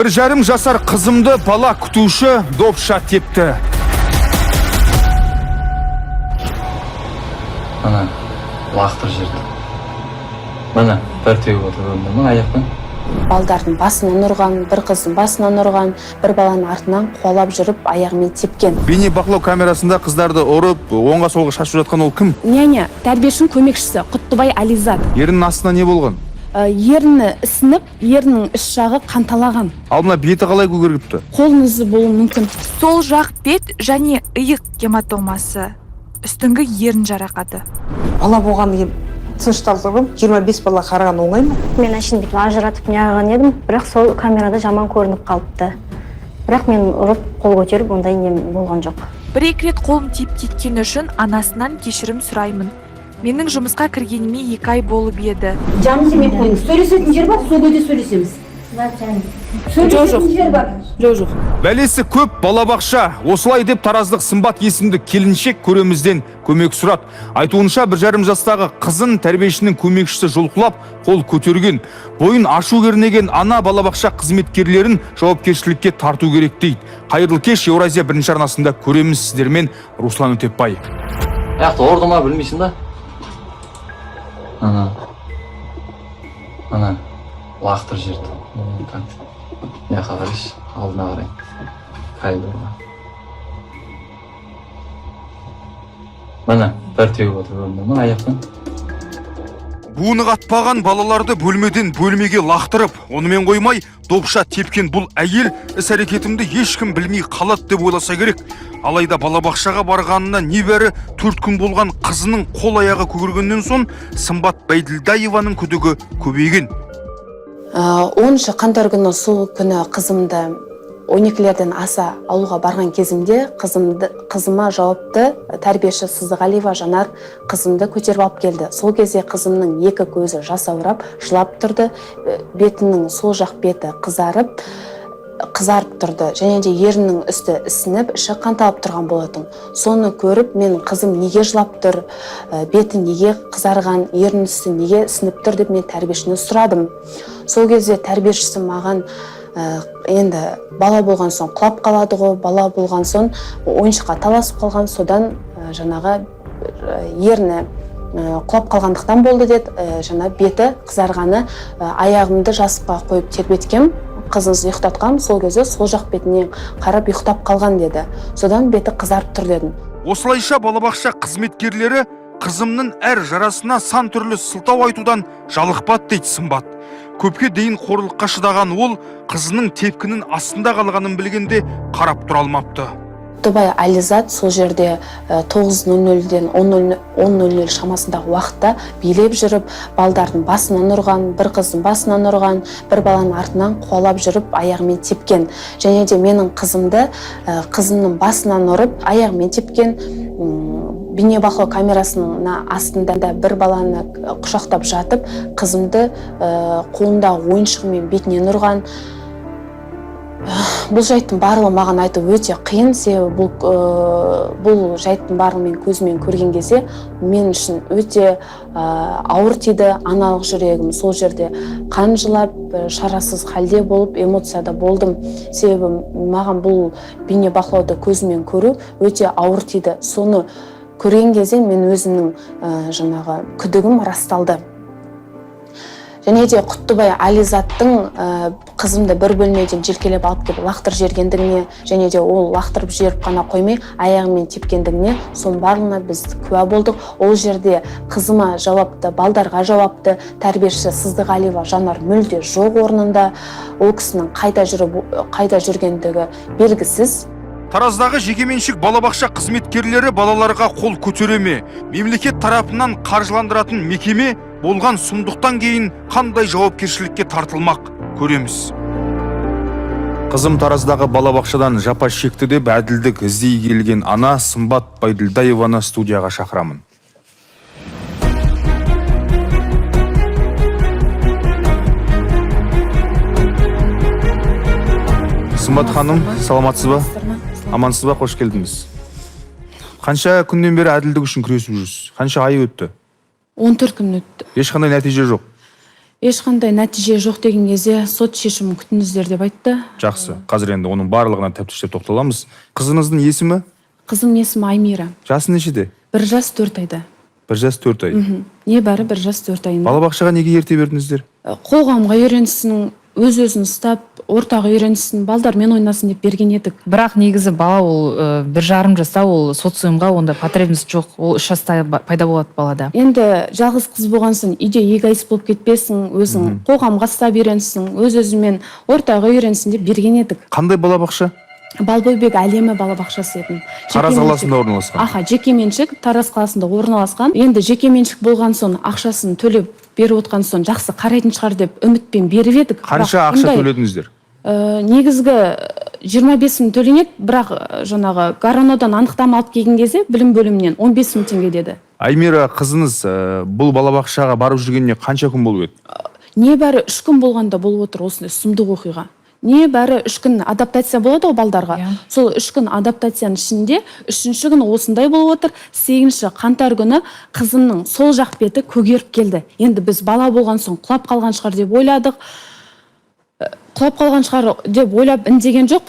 1,5 жасар қызымды бала күтуші допша тепті. Ана, лақтыр жерді. Мана, бір теуіп отырғанда ма аяқпен? Балдардың басынан ұрған, бір қыздың басынан ұрған, бір баланың артынан қуалап жүріп аяғымен тепкен. Бейне бақылау камерасында қыздарды ұрып, оңға солға шашып жатқан ол кім? Няня, тәрбиешінің көмекшісі Құттыбай Ализат. Ерінің астына не болған? Ерні ісініп, ерінің іш жағы қанталаған. Ал мына беті қалай көгеріпті? Қолының ізі болуы мүмкін. Сол жақ бет және иық гематомасы, үстіңгі ерін жарақаты. Бала болған тынышталдырып, 25 бала қараған оңай ма? Мен әшін бүйтіп ажыратып неғаған едім, бірақ сол камерада жаман көрініп қалыпты. Бірақ мен ұрып қол көтеріп, ондай нем болған жоқ. Бір-екі рет қолым тиіп кеткені үшін анасынан кешірім сұраймын. Менің жұмысқа кіргеніме 2 ай болып еді. Жаным семей қойыңыз. Сөйлесетін жер бар, сол көде сөйлесеміз. Сөйлесетін жер бар. Жоқ. Бәлесі көп балабақша. Осылай деп тараздық Сымбат есімді келіншек көремізден көмек сұрат. Айтуынша 1,5 жастағы қызын тәрбиешінің көмекшісі жұлқылап, қол көтерген. Бойын ашу кернеген ана балабақша қызметкерлерін жауапкершілікке тарту керек дейді. Қайырлы кеш, Еуразия бірінші арнасында көреміз сіздермен. Руслан Өтепбай. Аяқты орды ма білмейсің ба? Ана, лақтыр жерді. Яқа қарайш, алдына қарай. Қайды орға. Мана, бір теуіп отырғанда ма аяқпен? Буыны қатпаған балаларды бөлмеден бөлмеге лақтырып, онымен қоймай, допша тепкен бұл әйел іс-әрекетімді ешкім білмей қалады деп ойласа керек. Алайда балабақшаға барғанына небәрі 4 күн болған қызының қол аяғы көгергеннен соң Сымбат Байділдаеваның күдігі көбейген. 10 қаңтар күні сол күні қызымды 12-лерден аса алуға барған кезімде қызыма жауапты тәрбиеші Сыздығалиева Жанар қызымды көтеріп алып келді. Сол кезде қызымның 2 көзі жасаурап, жылап тұрды, бетінің сол жақ беті қызарып тұрды, және де ерінің үсті ісініп, іші қанталып тұрған болатын. Соны көріп, мен қызым неге жылап тұр, беті неге қызарған, ерінің үсті неге ісініп тұр деп мен тәрбиешінен сұрадым. Сол кезде тәрбиешісі маған енді бала болған соң құлап қалады ғой, бала болған соң ойыншыққа таласып қалған, содан жаңағы ерні құлап қалғандықтан болды деді. Жаңа беті қызарғаны аяғымды жастыққа қойып тербеткем, қызыңызды ұйықтатқам, сол кезде сол жақ бетіне қарап ұйықтап қалған деді. Содан беті қызарып тұр дедім. Осылайша балабақша қызметкерлері қызымның әр жарасына сан түрлі сылтау айтудан жалықпады дейді Сымбат. Көпке дейін қорлыққа шыдаған ол қызының тепкінің астында қалғанын білгенде қарап тұра алмапты. Құттыбай Ализат сол жерде 9:00-ден 10:00 шамасындағы уақытта билеп жүріп, балдардың басынан ұрған, бір қыздың басынан ұрған, бір баланың артынан қуалап жүріп, аяғымен тепкен. Және де менің қызымның басынан ұрып, аяғымен тепкен. Бейне бақылау камерасының астында да бір баланы құшақтап жатып, қызымды қолындағы ойыншығымен бетінен ұрған. Бұл жайттың барлығы маған айту өте қиын, себебі бұл жайттың барлығы мен көзімен көрген кезде мен үшін өте ауыр тиді. Аналық жүрегім сол жерде қан жылап, шарасыз халде болып, эмоцияда болдым. Себебі маған бұл бейне бақылауды көзімен көру өте ауыр тиді. Соны көрген кезде мен өзімнің жаңағы күдігім расталды. Және де Құттыбай Ализаттың қызымды бір бөлмеден желкелеп алып келіп лақтыр жергендігіне, және де ол лақтырып жіберіп қана қоймай, аяғымен тепкендігіне, соның барлығына біз куә болдық. Ол жерде қызыма жауапты, балдарға жауапты тәрбиешісі Сыздығалиева Жанар мүлде жоқ орнында. Ол кісінің қайда жүргендігі белгісіз. Тараздағы жекеменшік балабақша қызметкерлері балаларға қол көтереме, мемлекет тарапынан қаржыландыратын мекеме болған сұмдықтан кейін қандай жауапкершілікке тартылмақ көреміз. Қызым Тараздағы балабақшадан жапа шекті деп әділдік іздей келген ана Сымбат Байділдаеваны студияға шақырамын. Сымбат ханым, саламатсыз ба? Амансыз ба, қош келдіңіз. Қанша күннен бері әділдік үшін күресіп жүрсіз? Қанша ай өтті? 14 күн өтті. Ешқандай нәтиже жоқ. ешқандай нәтиже жоқ деген кезде сот шешімін күтіңіздер деп айтты. Жақсы. Қазір енді оның барлығына тәптіштеп тоқталамыз. Қызыңыздың есімі? Қызым есімі Аймира. Жасы нешеде? 1 жас 4 айда. 1 жас 4 ай. Небәрі 1 жас 4 айында. Балабақшаға неге ерте бердіңіздер? Қоғамға үйренсін, өз-өзін ұстап, ортаға үйренсін, балдармен ойнасын деп берген едік. Бірақ негізі бала ол 1,5 жаста, ол социумға онда потребность жоқ. Ол 3 жаста пайда болады балада. Енді жалғыз қыз болған соң үйде эгоист болып кетпесін, өзің қоғамға ұстап үйренсін, өз-өзімен ортаға үйренсін деп берген едік. Қандай балабақша? Балбөбек әлемі балабақшасы еді. Тараз қаласында орналасқан. Аха, жекеменшік Тараз қаласында орналасқан. Енді жекеменшік болған соң ақшасын төлеп беріп отқан соң жақсы қарайтын шығар деп үмітпен беріп едік. Қанша ақша төледіңіздер? Негізгі 25 мың төленеді, бірақ жаңағы Гаранодан анықтама алып келген кезде білім бөлімінен 15 мың теңге деді. Аймира, қызыңыз бұл балабақшаға барып жүргеніне қанша күн болып еді? Небәрі 3 күн болғанда болып отыр осындай сұмдық оқиға. Небәрі 3 күн адаптация болады ғой балдарға. Сол 3 күн адаптацияның ішінде 3-ші күні осындай болып отыр. 8-ші қаңтар күні қызымның сол жақ беті көгеріп келді. Енді біз бала болған соң құлап қалған шығар деп ойладық. Құлап қалған шығар деп ойлап үндеген жоқ.